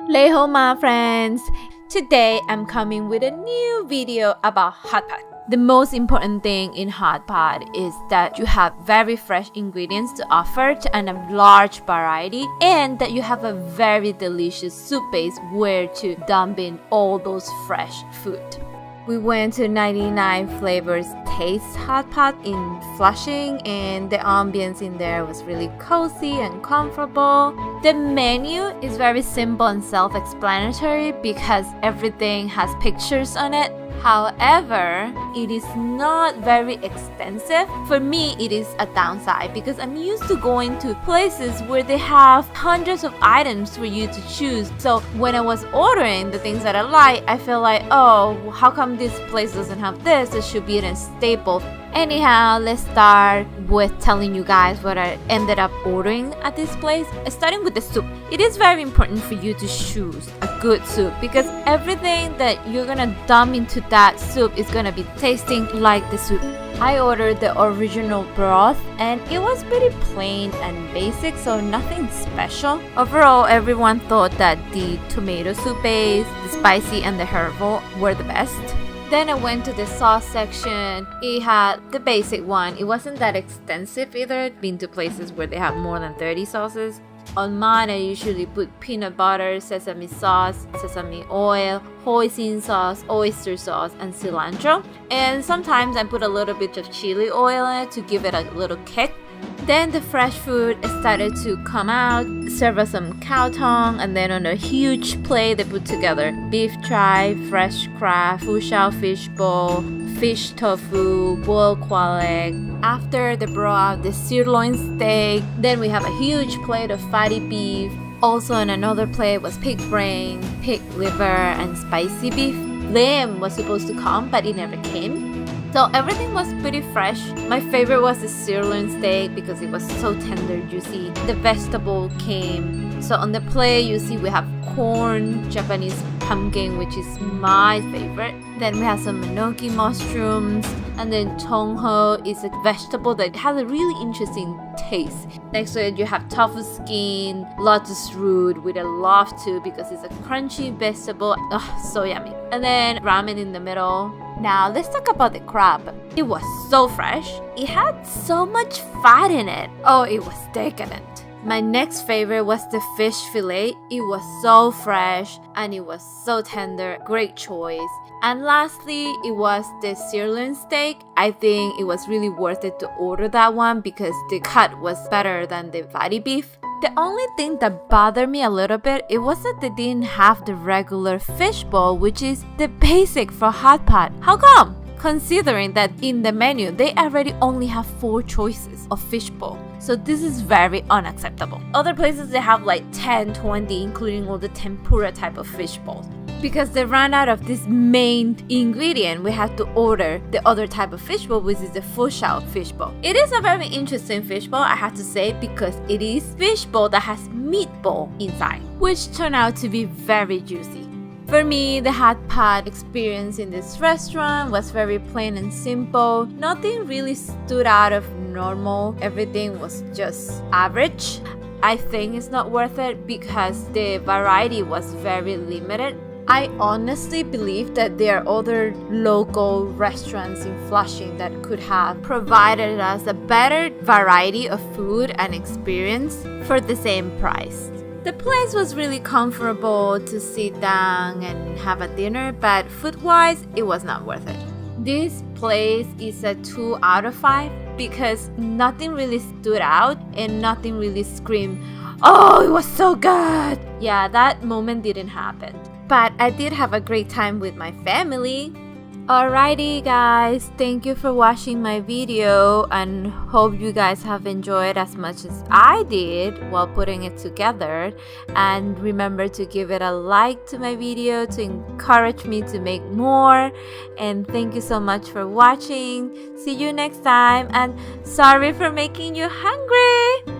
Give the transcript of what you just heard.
Leho, my friends! Today I'm coming with a new video about hot pot. The most important thing in hot pot is that you have very fresh ingredients to offer and a large variety, and that you have a very delicious soup base where to dump in all those fresh food. We went to 99 Flavors Taste Hot Pot in Flushing, and the ambience in there was really cozy and comfortable. The menu is very simple and self-explanatory because everything has pictures on it. However, it is not very extensive. For me, it is a downside because I'm used to going to places where they have hundreds of items for you to choose. So when I was ordering the things that I like, I feel like, oh, how come this place doesn't have this? It should be a staple. Anyhow, let's start with telling you guys what I ended up ordering at this place. Starting with the soup. It is very important for you to choose a good soup because everything that you're gonna dump into that soup is gonna be tasting like the soup. I ordered the original broth and it was pretty plain and basic, so nothing special. Overall, everyone thought that the tomato soup base, the spicy and the herbal were the best. Then I went to the sauce section. It had the basic one. It wasn't that extensive either. Been to places where they have more than 30 sauces. On mine, I usually put peanut butter, sesame sauce, sesame oil, hoisin sauce, oyster sauce, and cilantro. And sometimes I put a little bit of chili oil in it to give it a little kick. Then the fresh food started to come out, serve us some cow tongue, and then on a huge plate they put together beef tripe, fresh crab, fushao fish bowl, fish tofu, boiled quail. After they brought out the sirloin steak, then we have a huge plate of fatty beef. Also on another plate was pig brain, pig liver, and spicy beef. Lamb was supposed to come, but it never came. So everything was pretty fresh. My favorite was the sirloin steak because it was so tender, juicy. The vegetable came. So on the plate, you see we have corn, Japanese pumpkin, which is my favorite. Then we have some enoki mushrooms. And then tongho is a vegetable that has a really interesting taste. Next to it, you have tofu skin, lotus root with a love too because it's a crunchy vegetable. Oh, so yummy. And then ramen in the middle. Now let's talk about the crab. It was so fresh. It had so much fat in it. Oh, it was decadent. My next favorite was the fish fillet. It was so fresh and it was so tender. Great choice. And lastly, it was the sirloin steak. I think it was really worth it to order that one because the cut was better than the fatty beef. The only thing that bothered me a little bit, it was that they didn't have the regular fish bowl, which is the basic for hot pot. How come? Considering that in the menu, they already only have 4 choices of fish bowl. So this is very unacceptable. Other places, they have like 10, 20, including all the tempura type of fish bowls. Because they ran out of this main ingredient, we had to order the other type of fish bowl, which is the fushao fish bowl. It is a very interesting fish bowl, I have to say, because it is fish bowl that has meatball inside, which turned out to be very juicy. For me, the hot pot experience in this restaurant was very plain and simple. Nothing really stood out of normal. Everything was just average. I think it's not worth it because the variety was very limited. I honestly believe that there are other local restaurants in Flushing that could have provided us a better variety of food and experience for the same price. The place was really comfortable to sit down and have a dinner, but food-wise, it was not worth it. This place is a 2 out of 5 because nothing really stood out and nothing really screamed, "Oh, it was so good!" Yeah, that moment didn't happen. But I did have a great time with my family. Alrighty guys, thank you for watching my video and hope you guys have enjoyed as much as I did while putting it together. And remember to give it a like to my video to encourage me to make more. And thank you so much for watching. See you next time and sorry for making you hungry.